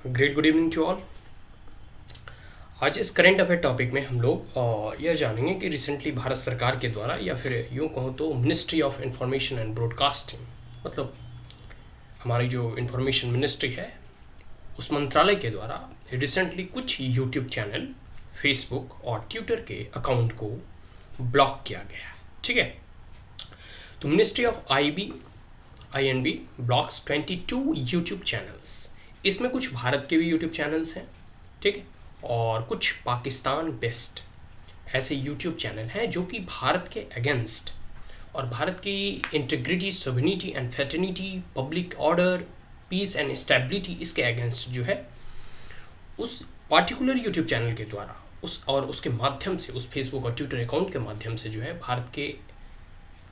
Great good evening to all. आज इस current affair topic में हम लोग यह जानेंगे कि रिसेंटली भारत सरकार के द्वारा या फिर यूँ कहूँ तो ministry of information and broadcasting, मतलब हमारी जो इंफॉर्मेशन मिनिस्ट्री है, उस मंत्रालय के द्वारा रिसेंटली कुछ यूट्यूब चैनल, फेसबुक और ट्विटर के अकाउंट को ब्लॉक किया गया। ठीक है, तो ministry of INB blocks 22 YouTube channels. इसमें कुछ भारत के भी यूट्यूब चैनल्स हैं, ठीक है, और कुछ पाकिस्तान बेस्ड ऐसे यूट्यूब चैनल हैं जो कि भारत के अगेंस्ट और भारत की integrity, sovereignty and fraternity, public order, peace and stability, इसके अगेंस्ट जो है उस पार्टिकुलर यूट्यूब चैनल के द्वारा उसके माध्यम से, उस फेसबुक और ट्विटर अकाउंट के माध्यम से जो है भारत के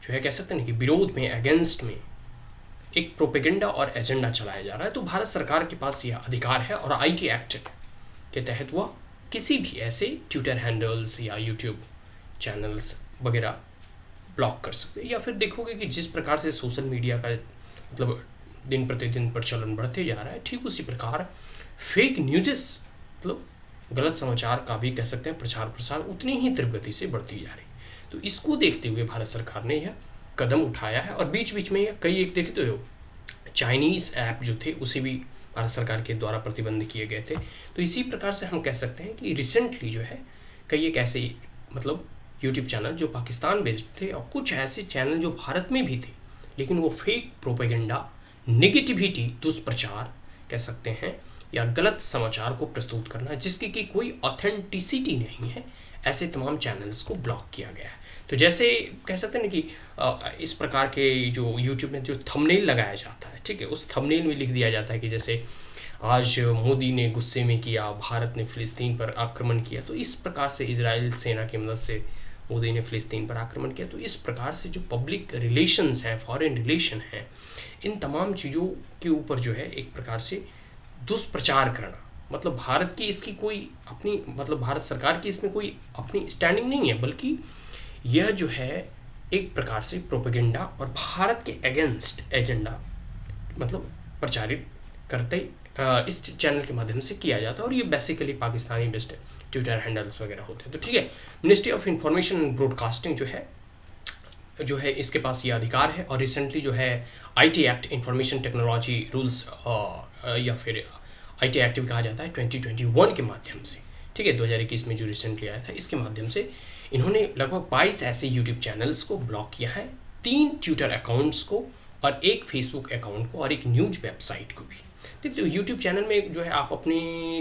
जो है कह सकते हैं कि विरोध में, अगेंस्ट में एक प्रोपेगेंडा और एजेंडा चलाया जा रहा है। तो भारत सरकार के पास यह अधिकार है और IT एक्ट के तहत वह किसी भी ऐसे ट्विटर हैंडल्स या यूट्यूब चैनल्स वगैरह ब्लॉक कर सकते हैं। या फिर देखोगे कि जिस प्रकार से सोशल मीडिया का मतलब दिन प्रतिदिन प्रचलन बढ़ते जा रहा है, ठीक उसी प्रकार फेक न्यूज़, मतलब गलत समाचार का भी कह सकते हैं प्रचार प्रसार उतनी ही तीव्र गति से बढ़ती जा रही। तो इसको देखते हुए भारत सरकार ने यह कदम उठाया है। और बीच बीच में कई एक देखते हो चाइनीज़ ऐप जो थे उसे भी भारत सरकार के द्वारा प्रतिबंध किए गए थे। तो इसी प्रकार से हम कह सकते हैं कि रिसेंटली जो है कई एक ऐसे मतलब यूट्यूब चैनल जो पाकिस्तान बेस्ड थे और कुछ ऐसे चैनल जो भारत में भी थे, लेकिन वो फेक प्रोपेगेंडा, नेगेटिविटी, दुष्प्रचार कह सकते हैं या गलत समाचार को प्रस्तुत करना जिसकी कि कोई ऑथेंटिसिटी नहीं है, ऐसे तमाम चैनल्स को ब्लॉक किया गया है। तो जैसे कह सकते हैं ना कि इस प्रकार के जो यूट्यूब में जो थंबनेल लगाया जाता है, ठीक है, उस थंबनेल में लिख दिया जाता है कि जैसे आज मोदी ने गुस्से में किया, भारत ने फिलिस्तीन पर आक्रमण किया। तो इस प्रकार से इजराइल सेना की मदद से मोदी ने फिलिस्तीन पर आक्रमण किया। तो इस प्रकार से जो पब्लिक रिलेशंस हैं, फॉरेन रिलेशन हैं, इन तमाम चीज़ों के ऊपर जो है एक प्रकार से दुष्प्रचार करना, मतलब भारत की इसकी कोई अपनी, मतलब भारत सरकार की इसमें कोई अपनी स्टैंडिंग नहीं है, बल्कि यह जो है एक प्रकार से प्रोपेगेंडा और भारत के अगेंस्ट एजेंडा मतलब प्रचारित करते इस चैनल के माध्यम से किया जाता है। और ये basically Pakistani based Twitter handles वगैरह होते हैं। तो ठीक है, ministry of information and broadcasting जो है इसके पास ये अधिकार है। और रिसेंटली जो है IT act, information technology rules या फिर IT एक्ट भी कहा जाता है, 2021 के माध्यम से, ठीक है, 2021 में जो रिसेंटली आया था, इसके माध्यम से इन्होंने लगभग 22 ऐसे यूट्यूब चैनल्स को ब्लॉक किया है, 3 ट्विटर अकाउंट्स को और 1 फेसबुक अकाउंट को और 1 न्यूज़ वेबसाइट को भी। देखते हो यूट्यूब चैनल में जो है आप अपने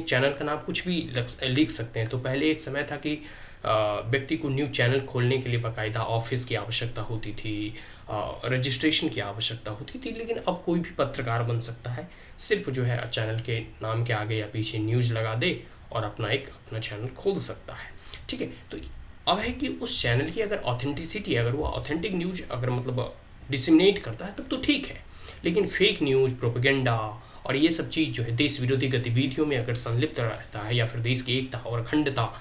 चैनल का नाम कुछ भी लिख सकते हैं। तो पहले एक समय था कि व्यक्ति को न्यूज़ चैनल खोलने के लिए बाकायदा ऑफिस की आवश्यकता होती थी, रजिस्ट्रेशन की आवश्यकता होती थी, लेकिन अब कोई भी पत्रकार बन सकता है, सिर्फ जो है चैनल के नाम के आगे या पीछे न्यूज़ लगा दे और अपना चैनल खोल सकता है। ठीक है, तो अब है कि उस चैनल की अगर ऑथेंटिसिटी, अगर वो ऑथेंटिक न्यूज़ अगर मतलब डिसमिनेट करता है तब तो ठीक है, लेकिन फेक न्यूज़, प्रोपेगेंडा और ये सब चीज़ जो है देश विरोधी गतिविधियों में अगर संलिप्त रहता है या फिर देश की एकता और अखंडता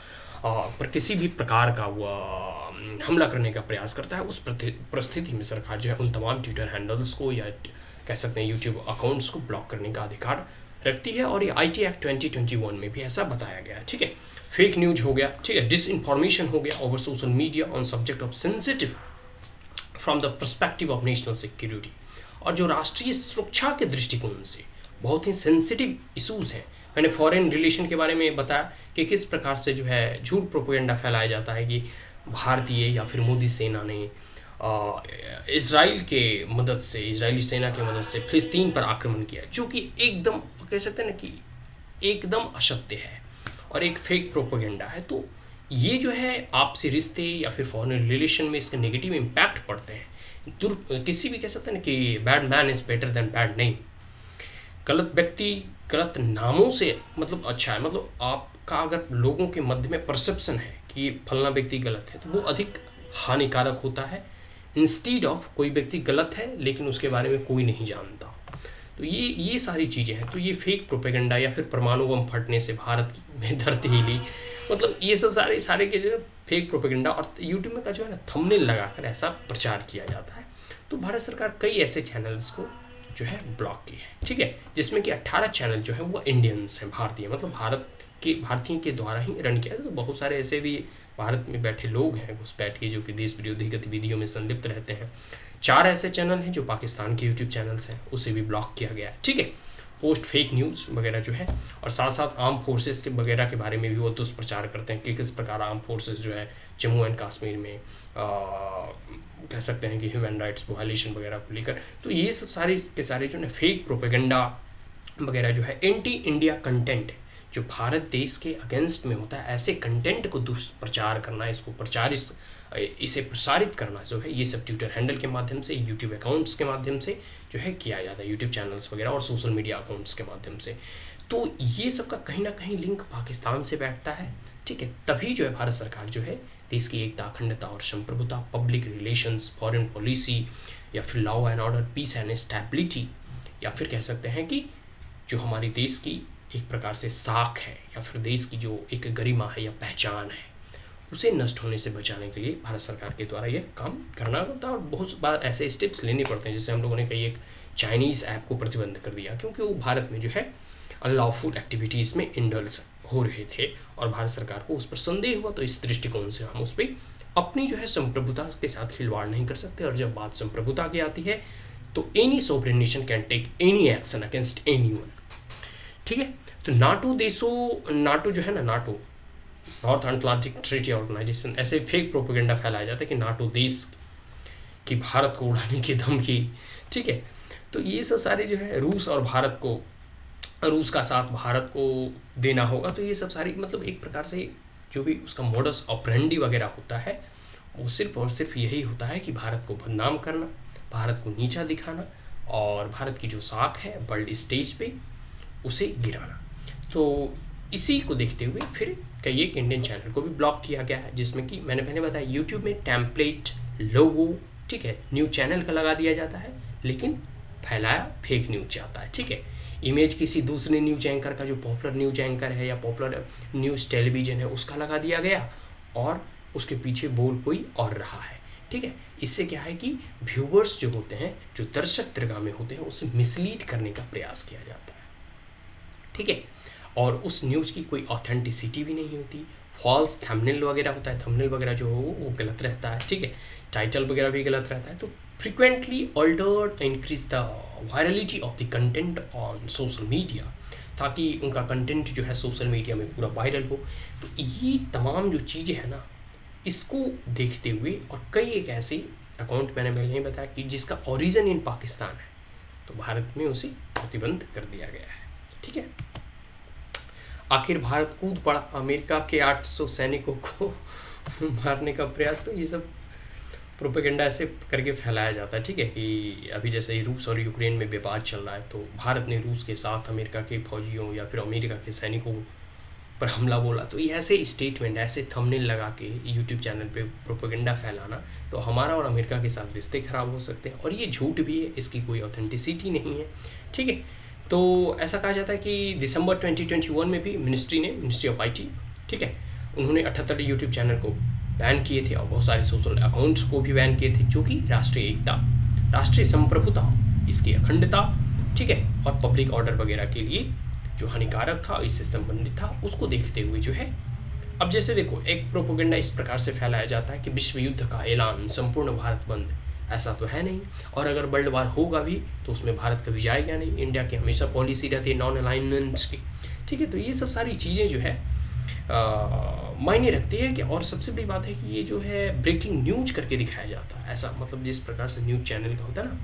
पर किसी भी प्रकार का वो हमला करने का प्रयास करता है, उस परिस्थिति में सरकार जो है उन तमाम ट्विटर हैंडल्स को या कह सकते हैं यूट्यूब अकाउंट्स को ब्लॉक करने का अधिकार रखती है। और ये IT एक्ट 2021 में भी ऐसा बताया गया है। ठीक है, फेक न्यूज हो गया, ठीक है, डिसइंफॉर्मेशन हो गया over social media on subject of sensitive from the perspective of national security, और जो राष्ट्रीय सुरक्षा के दृष्टिकोण से बहुत ही सेंसिटिव इशूज़ हैं। मैंने फॉरेन रिलेशन के बारे में बताया कि किस प्रकार से जो है झूठ प्रोपेगेंडा फैलाया जाता है कि भारतीय या फिर मोदी सेना ने इजराइल के मदद से, इजरायली सेना की मदद से फिलिस्तीन पर आक्रमण किया, जो कि एकदम कह सकते हैं ना कि एकदम असत्य है और एक फेक प्रोपेगेंडा है। तो ये जो है आपसी रिश्ते या फिर फॉरेन रिलेशन में इसके नेगेटिव इम्पैक्ट पड़ते हैं। किसी भी कह सकते हैं ना कि bad man is better than bad name, गलत व्यक्ति गलत नामों से मतलब अच्छा है, मतलब आपका अगर लोगों के मध्य में परसेप्शन है कि फलना व्यक्ति गलत है तो वो अधिक हानिकारक होता है, इंस्टीड ऑफ कोई व्यक्ति गलत है लेकिन उसके बारे में कोई नहीं जानता। तो ये सारी चीज़ें हैं। तो ये फेक प्रोपेगेंडा या फिर परमाणु बम फटने से भारत में धरती हिली, मतलब ये सब सारे के जो फेक प्रोपेगेंडा और यूट्यूब में का जो है ना थंबनेल लगाकर ऐसा प्रचार किया जाता है। तो भारत सरकार कई ऐसे चैनल्स को जो है ब्लॉक किए हैं, ठीक है, जिसमें कि 18 चैनल जो है वो इंडियंस हैं, भारतीय, मतलब भारतीय के द्वारा ही रन किया है। तो बहुत सारे ऐसे भी भारत में बैठे लोग हैं घुसपैठ के, जो कि देश विरोधी गतिविधियों में संलिप्त रहते हैं। 4 ऐसे चैनल हैं जो पाकिस्तान के यूट्यूब चैनल्स हैं, उसे भी ब्लॉक किया गया है, ठीक है। पोस्ट फेक न्यूज़ वगैरह जो है, और साथ साथ आर्म फोर्सेस के वगैरह के बारे में भी वो दुष्प्रचार करते हैं कि किस प्रकार आर्म फोर्सेस जो है जम्मू एंड कश्मीर में कह सकते हैं कि ह्यूमन राइट्स वायलेशन वगैरह को लेकर। तो ये सब सारे के सारे जो है फेक प्रोपेगेंडा वगैरह जो है, एंटी इंडिया कंटेंट जो भारत देश के अगेंस्ट में होता है, ऐसे कंटेंट को दुष्प्रचार करना, इसे प्रसारित करना जो है, ये सब ट्विटर हैंडल के माध्यम से, यूट्यूब अकाउंट्स के माध्यम से जो है किया जाता है, यूट्यूब चैनल्स वगैरह और सोशल मीडिया अकाउंट्स के माध्यम से। तो ये सब का कहीं ना कहीं लिंक पाकिस्तान से बैठता है, ठीक है। तभी जो है भारत सरकार जो है देश की एकता, अखंडता और संप्रभुता, पब्लिक रिलेशंस, फॉरेन पॉलिसी, या फिर law and order, peace and stability, या फिर कह सकते हैं कि जो हमारी देश की एक प्रकार से साख है, या फिर देश की जो एक गरिमा है या पहचान है, उसे नष्ट होने से बचाने के लिए भारत सरकार के द्वारा यह काम करना होता है। और बहुत बार ऐसे स्टेप्स लेने पड़ते हैं, जैसे हम लोगों ने कई एक चाइनीज़ ऐप को प्रतिबंध कर दिया, क्योंकि वो भारत में जो है अनलॉफुल एक्टिविटीज़ में इंडल्स हो रहे थे, और भारत सरकार को उस पर संदेह हुआ। तो इस दृष्टिकोण से हम उस पर अपनी जो है संप्रभुता के साथ खिलवाड़ नहीं कर सकते। और जब बात संप्रभुता की आती है तो any sovereign nation can take any action against anyone, ठीक है। तो नाटो जो है ना, NATO North Atlantic Treaty Organization, ऐसे फेक प्रोपेगेंडा फैलाया जाता है कि नाटो देश की भारत को उड़ाने की धमकी, ठीक है। तो ये सब सारे जो है रूस का साथ भारत को देना होगा। तो ये सब सारी मतलब एक प्रकार से जो भी उसका मोडस ऑपरेंडी वगैरह होता है, वो सिर्फ और सिर्फ यही होता है कि भारत को बदनाम करना, भारत को नीचा दिखाना, और भारत की जो साख है वर्ल्ड स्टेज पे उसे गिराना। तो इसी को देखते हुए फिर कई एक इंडियन चैनल को भी ब्लॉक किया गया है, जिसमें कि मैंने पहले बताया यूट्यूब में टेम्पलेट, लोगो, ठीक है, न्यूज़ चैनल का लगा दिया जाता है, लेकिन फैलाया फेक न्यूज़ जाता है, ठीक है। इमेज किसी दूसरे न्यूज़ एंकर का, जो पॉपुलर न्यूज़ एंकर है या पॉपुलर न्यूज़ टेलीविज़न है, उसका लगा दिया गया, और उसके पीछे बोल कोई और रहा है, ठीक है। इससे क्या है कि व्यूवर्स जो होते हैं, जो दर्शक दरगाह में होते हैं, उसे मिसलीड करने का प्रयास किया जाता है, ठीक है। और उस न्यूज़ की कोई ऑथेंटिसिटी भी नहीं होती, फॉल्स थंबनेल वगैरह होता है, थंबनेल वगैरह जो हो वो गलत रहता है, ठीक है, टाइटल वगैरह भी गलत रहता है। तो frequently altered increase the virality of the content on social media, ताकि उनका कंटेंट जो है सोशल मीडिया में पूरा वायरल हो। तो ये तमाम जो चीज़ें हैं ना, इसको देखते हुए, और कई एक ऐसे अकाउंट मैंने पहले ही बताया कि जिसका ओरिजिन इन पाकिस्तान है, तो भारत में उसे प्रतिबंध कर दिया गया है, ठीक है। आखिर भारत कूद पड़ा अमेरिका के 800 सैनिकों को मारने का प्रयास। तो ये सब प्रोपेगेंडा ऐसे करके फैलाया जाता है, ठीक है, कि अभी जैसे रूस और यूक्रेन में विवाद चल रहा है, तो भारत ने रूस के साथ अमेरिका के फौजियों या फिर अमेरिका के सैनिकों पर हमला बोला। तो ये ऐसे स्टेटमेंट, ऐसे थंबनेल लगा के यूट्यूब चैनल पे प्रोपेगेंडा फैलाना, तो हमारा और अमेरिका के साथ रिश्ते खराब हो सकते हैं, और ये झूठ भी है, इसकी कोई ऑथेंटिसिटी नहीं है, ठीक है। तो ऐसा कहा जाता है कि दिसंबर 2021 में भी मिनिस्ट्री ऑफ IT, ठीक है, उन्होंने 78 यूट्यूब चैनल को बैन किए थे, और बहुत सारे सोशल अकाउंट्स को भी बैन किए थे, जो कि राष्ट्रीय एकता, राष्ट्रीय संप्रभुता, इसकी अखंडता, ठीक है, और पब्लिक ऑर्डर वगैरह के लिए जो हानिकारक था, इससे संबंधित था, उसको देखते हुए जो है। अब जैसे देखो, एक प्रोपेगेंडा इस प्रकार से फैलाया जाता है कि विश्व युद्ध का ऐलान, संपूर्ण भारत बंद, ऐसा तो है नहीं, और अगर वर्ल्ड वार होगा भी तो उसमें भारत कभी जाएगा नहीं। इंडिया की हमेशा पॉलिसी रहती है नॉन अलाइनमेंट्स की, ठीक है। तो ये सब सारी चीज़ें जो है मायने रखती है कि, और सबसे बड़ी बात है कि ये जो है ब्रेकिंग न्यूज करके दिखाया जाता है, ऐसा मतलब जिस प्रकार से न्यूज़ चैनल का होता है ना,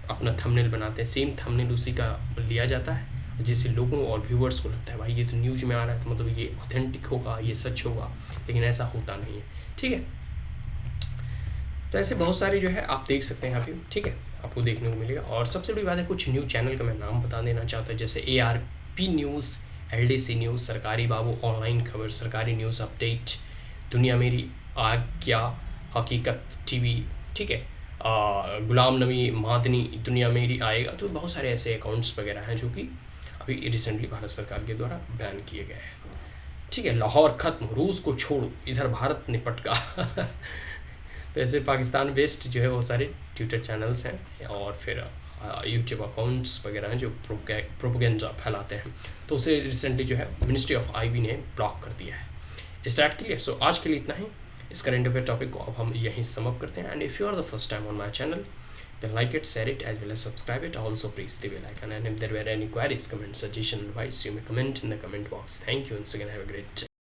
अपना थंबनेल बनाते हैं, सेम थंबनेल उसी का लिया जाता है, जिससे लोगों और व्यूवर्स को लगता है भाई ये तो न्यूज़ में आ रहा है, तो मतलब ये ऑथेंटिक होगा, ये सच होगा, लेकिन ऐसा होता नहीं है, ठीक है। तो ऐसे बहुत सारे जो है आप देख सकते हैं यहाँ पे, ठीक है, आपको देखने को मिलेगा। और सबसे बड़ी बात है, कुछ न्यूज़ चैनल का मैं नाम बता देना चाहता हूँ, जैसे ARP न्यूज़, LDC न्यूज़, सरकारी बाबू ऑनलाइन खबर, सरकारी न्यूज़ अपडेट, दुनिया मेरी आज्ञा, हकीकत TV, ठीक है, गुलाम नबी मादनी, दुनिया मेरी आएगा। तो बहुत सारे ऐसे अकाउंट्स वगैरह हैं जो कि अभी रिसेंटली भारत सरकार के द्वारा बैन किए गए हैं, ठीक है। लाहौर खत्म, रूस को छोड़ो, इधर भारत निपट का तो ऐसे पाकिस्तान बेस्ड जो है बहुत सारे ट्विटर चैनल्स हैं, और फिर यूट्यूब अकाउंट्स वगैरह हैं जो प्रोपोगेंडा फैलाते हैं, तो उसे रिसेंटली जो है मिनिस्ट्री ऑफ आईबी ने ब्लॉक कर दिया है। इस दैट क्लियर? सो आज के लिए इतना ही। इस करेंट अफेयर टॉपिक को अब हम यहीं समअप करते हैं। And if you are the first time on my channel, then like it, share it, as well as subscribe it. Also press the bell icon, and if there were any queries, comment, suggestion, advice, you may comment in the comment box. Thank you once again. Have a great day.